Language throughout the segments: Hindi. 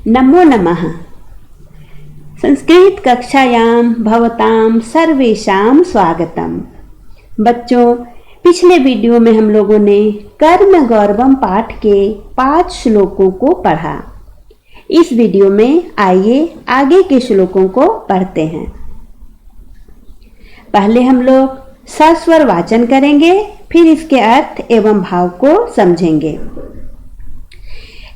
नमो नमः। संस्कृत कक्षायां भवतां सर्वेषां स्वागतम। बच्चों, पिछले वीडियो में हम लोगों ने कर्म गौरवम पाठ के 5 श्लोकों को पढ़ा। इस वीडियो में आइए आगे के श्लोकों को पढ़ते हैं। पहले हम लोग सस्वर वाचन करेंगे, फिर इसके अर्थ एवं भाव को समझेंगे।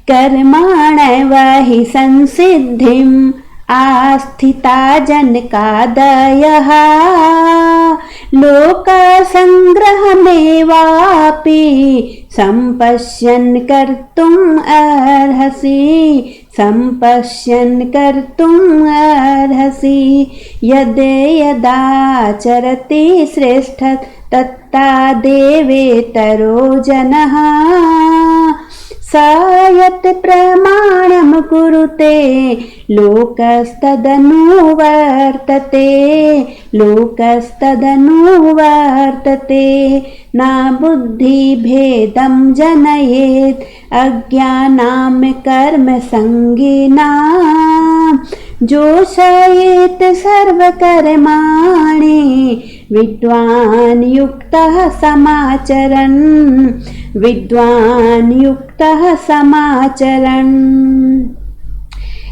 कर्माण्येव हि संसिद्धिम् आस्थिता जनकादयः लोकसंग्रहमेवापि सम्पश्यन् कर्तुम् अर्हसि यदाचरति श्रेष्ठ तत्ता देवेतरो जनः स यत् प्रमाणं कुरुते लोकस्तदनुवर्तते न बुद्धिभेदं जनयेत् अज्ञानां कर्मसंगिनां जोषयेत् सर्वकर्माणि विद्वान् युक्तः समाचरन्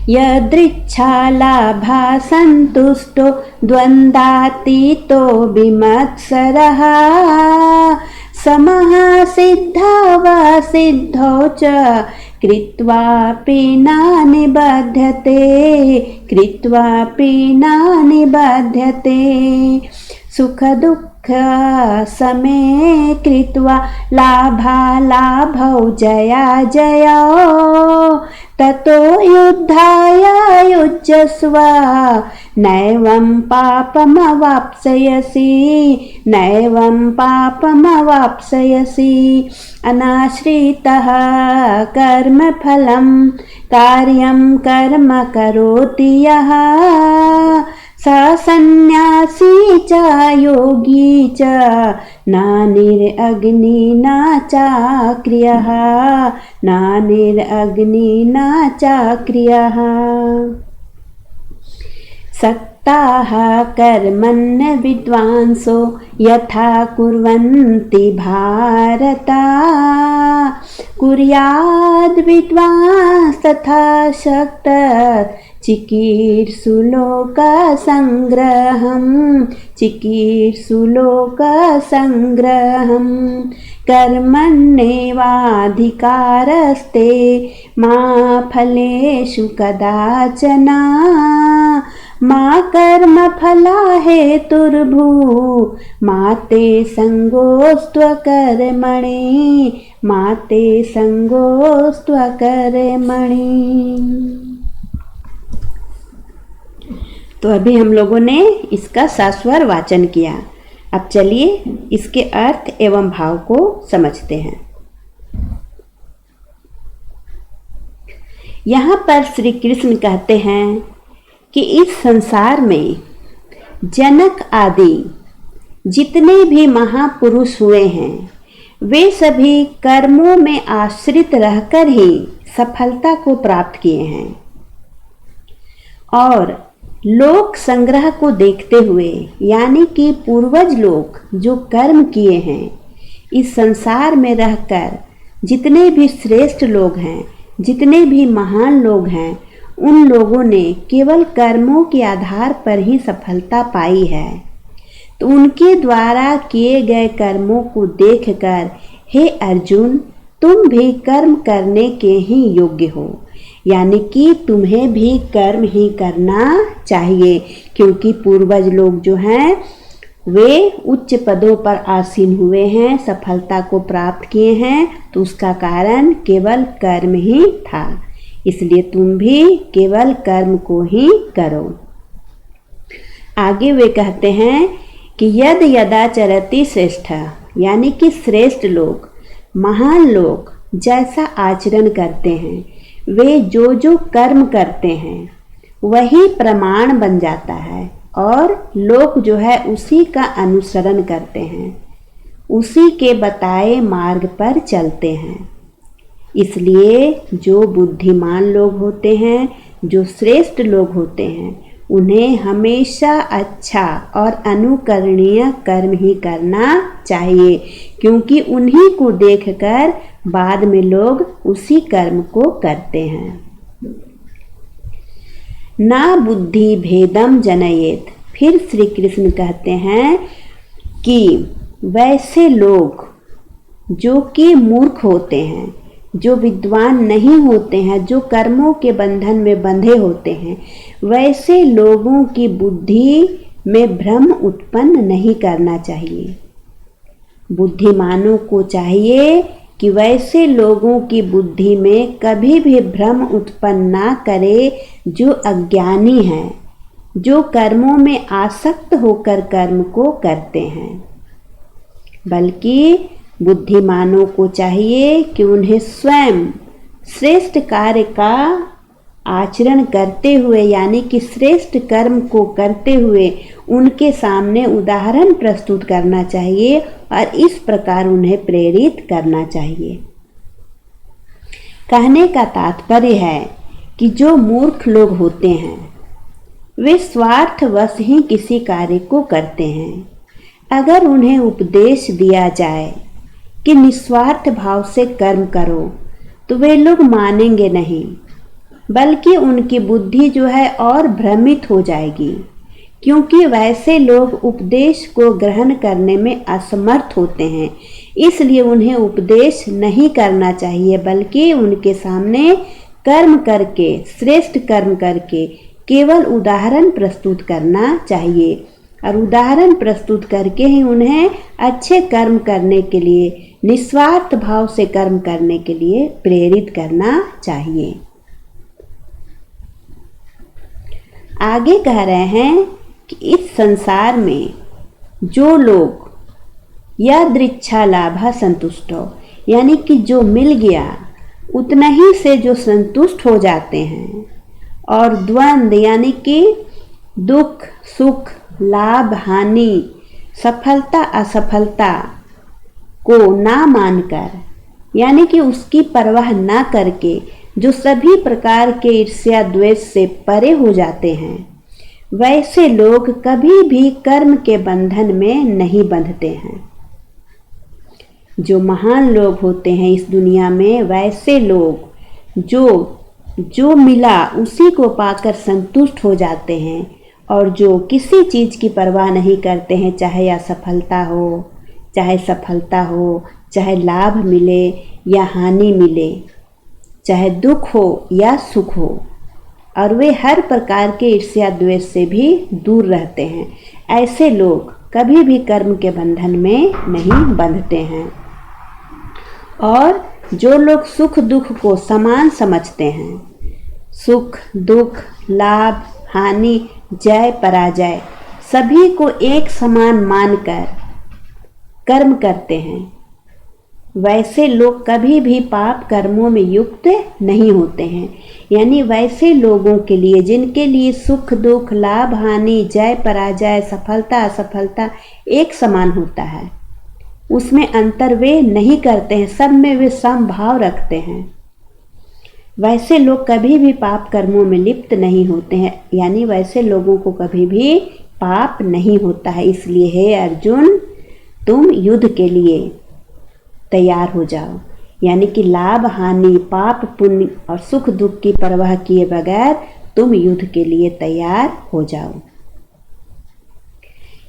यदृच्छालाभा सन्तुष्टो द्वन्द्वातीतो विमत्सरः समः सिद्धवा सिद्धौ च कृत्वापि न निबध्यते सुख दुःख समे कृत्वा लाभालाभौ जयाजयौ ततो युद्धाय युज्यस्व नैवं पापमवाप्स्यसि अनाश्रितः कर्मफलं कार्यं कर्म करोति यः स सन्न्यासी च योगी च नानिरग्निना चाक्रियः सक्ताः कर्मण्य विद्वांसो यथा कुर्वन्ति भारत कुर्याद् विद्वांस तथा शक्तः चिकीर्षुलोकसंग्रहम् कर्मण्येवाधिकारस्ते मा फलेषु कदाचन मा कर्मफला हेतुर्भू मा ते संगोस्त्वकर्मणि। तो अभी हम लोगों ने इसका सस्वर वाचन किया। अब चलिए इसके अर्थ एवं भाव को समझते हैं। यहाँ पर श्री कृष्ण कहते हैं कि इस संसार में जनक आदि जितने भी महापुरुष हुए हैं वे सभी कर्मों में आश्रित रहकर ही सफलता को प्राप्त किए हैं और लोक संग्रह को देखते हुए, यानी कि पूर्वज लोग जो कर्म किए हैं, इस संसार में रहकर जितने भी श्रेष्ठ लोग हैं, जितने भी महान लोग हैं, उन लोगों ने केवल कर्मों के आधार पर ही सफलता पाई है। तो उनके द्वारा किए गए कर्मों को देखकर हे अर्जुन, तुम भी कर्म करने के ही योग्य हो, यानी कि तुम्हें भी कर्म ही करना चाहिए, क्योंकि पूर्वज लोग जो हैं वे उच्च पदों पर आसीन हुए हैं, सफलता को प्राप्त किए हैं, तो उसका कारण केवल कर्म ही था। इसलिए तुम भी केवल कर्म को ही करो। आगे वे कहते हैं कि यद यदाचरति श्रेष्ठ, यानी कि श्रेष्ठ लोग, महान लोग जैसा आचरण करते हैं, वे जो जो कर्म करते हैं वही प्रमाण बन जाता है और लोग जो है उसी का अनुसरण करते हैं, उसी के बताए मार्ग पर चलते हैं। इसलिए जो बुद्धिमान लोग होते हैं, जो श्रेष्ठ लोग होते हैं, उन्हें हमेशा अच्छा और अनुकरणीय कर्म ही करना चाहिए, क्योंकि उन्हीं को देखकर बाद में लोग उसी कर्म को करते हैं। ना बुद्धि भेदम जनयेत। फिर श्री कृष्ण कहते हैं कि वैसे लोग जो कि मूर्ख होते हैं, जो विद्वान नहीं होते हैं, जो कर्मों के बंधन में बंधे होते हैं, वैसे लोगों की बुद्धि में भ्रम उत्पन्न नहीं करना चाहिए। बुद्धिमानों को चाहिए कि वैसे लोगों की बुद्धि में कभी भी भ्रम उत्पन्न ना करे जो अज्ञानी हैं, जो कर्मों में आसक्त होकर कर्म को करते हैं। बल्कि बुद्धिमानों को चाहिए कि उन्हें स्वयं श्रेष्ठ कार्य का आचरण करते हुए, यानी कि श्रेष्ठ कर्म को करते हुए उनके सामने उदाहरण प्रस्तुत करना चाहिए और इस प्रकार उन्हें प्रेरित करना चाहिए। कहने का तात्पर्य है कि जो मूर्ख लोग होते हैं वे स्वार्थवश ही किसी कार्य को करते हैं। अगर उन्हें उपदेश दिया जाए कि निस्वार्थ भाव से कर्म करो तो वे लोग मानेंगे नहीं, बल्कि उनकी बुद्धि जो है और भ्रमित हो जाएगी, क्योंकि वैसे लोग उपदेश को ग्रहण करने में असमर्थ होते हैं। इसलिए उन्हें उपदेश नहीं करना चाहिए, बल्कि उनके सामने कर्म करके, श्रेष्ठ कर्म करके केवल उदाहरण प्रस्तुत करना चाहिए और उदाहरण प्रस्तुत करके ही उन्हें अच्छे कर्म करने के लिए, निस्वार्थ भाव से कर्म करने के लिए प्रेरित करना चाहिए। आगे कह रहे हैं कि इस संसार में जो लोग यदृच्छा लाभा संतुष्टो, यानी कि जो मिल गया उतना ही से जो संतुष्ट हो जाते हैं, और द्वंद्व यानी कि दुख सुख, लाभ हानि, सफलता असफलता को ना मानकर, यानी कि उसकी परवाह ना करके जो सभी प्रकार के ईर्ष्या द्वेष से परे हो जाते हैं, वैसे लोग कभी भी कर्म के बंधन में नहीं बंधते हैं। जो महान लोग होते हैं इस दुनिया में, वैसे लोग जो मिला उसी को पाकर संतुष्ट हो जाते हैं और जो किसी चीज़ की परवाह नहीं करते हैं, चाहे असफलता हो, चाहे सफलता हो, चाहे लाभ मिले या हानि मिले, चाहे दुख हो या सुख हो, और वे हर प्रकार के ईर्ष्या द्वेष से भी दूर रहते हैं। ऐसे लोग कभी भी कर्म के बंधन में नहीं बंधते हैं। और जो लोग सुख दुख को समान समझते हैं, सुख दुख, लाभ हानि, जय पराजय सभी को एक समान मानकर कर्म करते हैं, वैसे लोग कभी भी पाप कर्मों में युक्त नहीं होते हैं। यानी वैसे लोगों के लिए, जिनके लिए सुख दुख, लाभ हानि, जय पराजय, सफलता असफलता एक समान होता है, उसमें अंतर वे नहीं करते हैं, सब में वे समभाव रखते हैं, वैसे लोग कभी भी पाप कर्मों में लिप्त नहीं होते हैं। यानी वैसे लोगों को कभी भी पाप नहीं होता है। इसलिए हे अर्जुन, तुम युद्ध के लिए तैयार हो जाओ, यानी कि लाभ हानि, पाप पुण्य और सुख दुख की परवाह किए बगैर तुम युद्ध के लिए तैयार हो जाओ।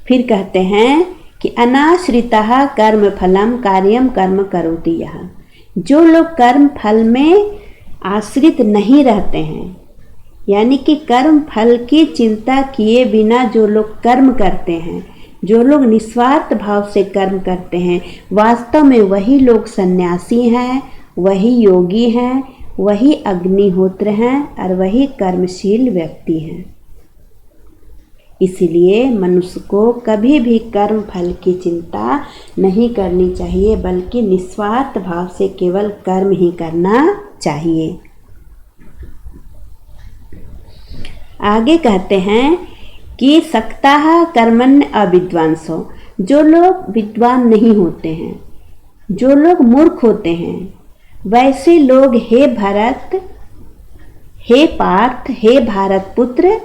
फिर कहते हैं कि अनाश्रितः कर्म फलम कार्यम कर्म करोति यः। जो लोग कर्म फल में आश्रित नहीं रहते हैं, यानी कि कर्म फल की चिंता किए बिना जो लोग कर्म करते हैं, जो लोग निस्वार्थ भाव से कर्म करते हैं, वास्तव में वही लोग सन्यासी हैं, वही योगी हैं, वही अग्निहोत्र हैं और वही कर्मशील व्यक्ति हैं। इसलिए मनुष्य को कभी भी कर्म फल की चिंता नहीं करनी चाहिए, बल्कि निस्वार्थ भाव से केवल कर्म ही करना चाहिए। आगे कहते हैं कि सक्ताः कर्मण्य अविद्वांसो। जो लोग विद्वान नहीं होते हैं, जो लोग मूर्ख होते हैं, वैसे लोग हे भरत, हे पार्थ, हे भारत पुत्र,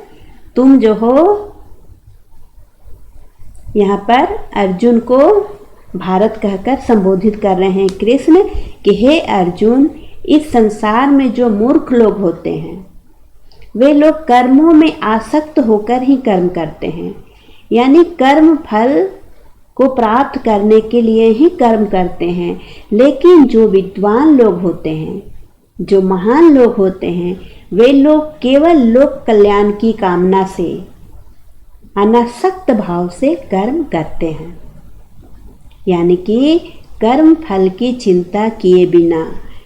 तुम जो हो, यहाँ पर अर्जुन को भारत कहकर संबोधित कर रहे हैं कृष्ण कि हे अर्जुन, इस संसार में जो मूर्ख लोग होते हैं वे लोग कर्मों में आसक्त होकर ही कर्म करते हैं, यानी कर्म फल को प्राप्त करने के लिए ही कर्म करते हैं। लेकिन जो विद्वान लोग होते हैं, जो महान लोग होते हैं, वे लोग केवल लोक कल्याण की कामना से अनासक्त भाव से कर्म करते हैं, यानी कि कर्म फल की चिंता किए बिना,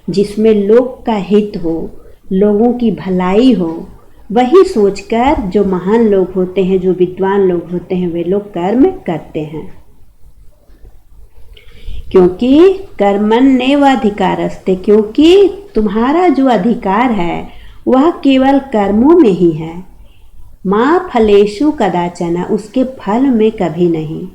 जिसमें लोक का हित हो, लोगों की भलाई हो, वही सोचकर जो महान लोग होते हैं, जो विद्वान लोग होते हैं, वे लोग कर्म करते हैं। क्योंकि कर्मण्येव अधिकारस्ते, क्योंकि तुम्हारा जो अधिकार है वह केवल कर्मों में ही है। माँ फलेषु कदाचन, उसके फल में कभी नहीं।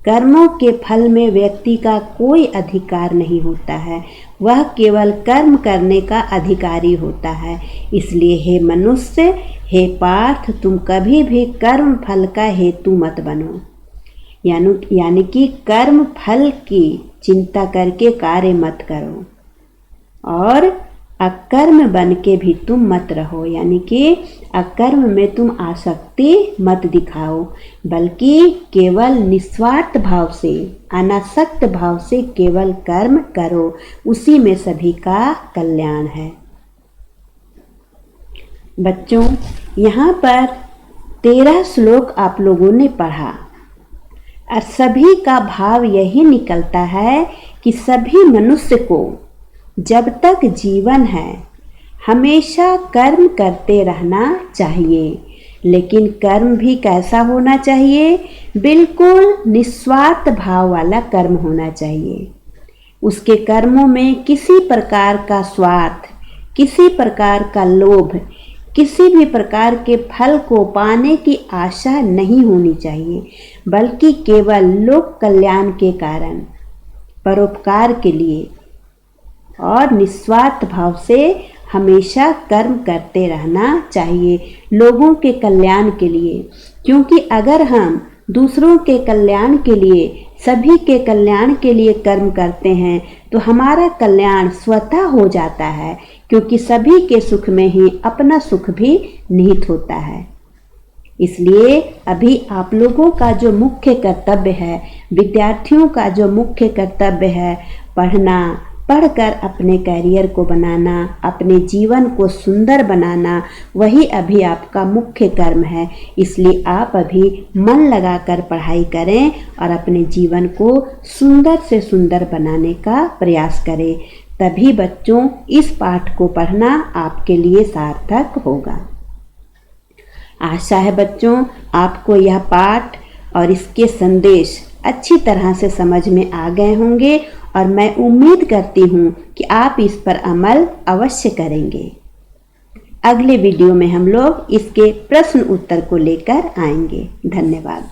कर्मों के फल में व्यक्ति का कोई अधिकार नहीं होता है, वह केवल कर्म करने का अधिकारी होता है। इसलिए हे मनुष्य, हे पार्थ, तुम कभी भी कर्म फल का हेतु मत बनो, यानी कि कर्म फल की चिंता करके कार्य मत करो, और अकर्म बन के भी तुम मत रहो, यानी कि अकर्म में तुम आसक्ति मत दिखाओ, बल्कि केवल निस्वार्थ भाव से, अनासक्त भाव से केवल कर्म करो, उसी में सभी का कल्याण है। बच्चों, यहाँ पर 13 श्लोक आप लोगों ने पढ़ा और सभी का भाव यही निकलता है कि सभी मनुष्य को जब तक जीवन है हमेशा कर्म करते रहना चाहिए। लेकिन कर्म भी कैसा होना चाहिए? बिल्कुल निस्वार्थ भाव वाला कर्म होना चाहिए। उसके कर्मों में किसी प्रकार का स्वार्थ, किसी प्रकार का लोभ, किसी भी प्रकार के फल को पाने की आशा नहीं होनी चाहिए, बल्कि केवल लोक कल्याण के कारण, परोपकार के लिए और निस्वार्थ भाव से हमेशा कर्म करते रहना चाहिए, लोगों के कल्याण के लिए। क्योंकि अगर हम दूसरों के कल्याण के लिए, सभी के कल्याण के लिए कर्म करते हैं तो हमारा कल्याण स्वतः हो जाता है, क्योंकि सभी के सुख में ही अपना सुख भी निहित होता है। इसलिए अभी आप लोगों का जो मुख्य कर्तव्य है, विद्यार्थियों का जो मुख्य कर्तव्य है, पढ़ना, पढ़कर अपने करियर को बनाना, अपने जीवन को सुंदर बनाना, वही अभी आपका मुख्य कर्म है। इसलिए आप अभी मन लगाकर पढ़ाई करें और अपने जीवन को सुंदर से सुंदर बनाने का प्रयास करें। तभी बच्चों इस पाठ को पढ़ना आपके लिए सार्थक होगा। आशा है बच्चों आपको यह पाठ और इसके संदेश अच्छी तरह से समझ में आ गए होंगे, और मैं उम्मीद करती हूँ कि आप इस पर अमल अवश्य करेंगे। अगले वीडियो में हम लोग इसके प्रश्न उत्तर को लेकर आएंगे। धन्यवाद।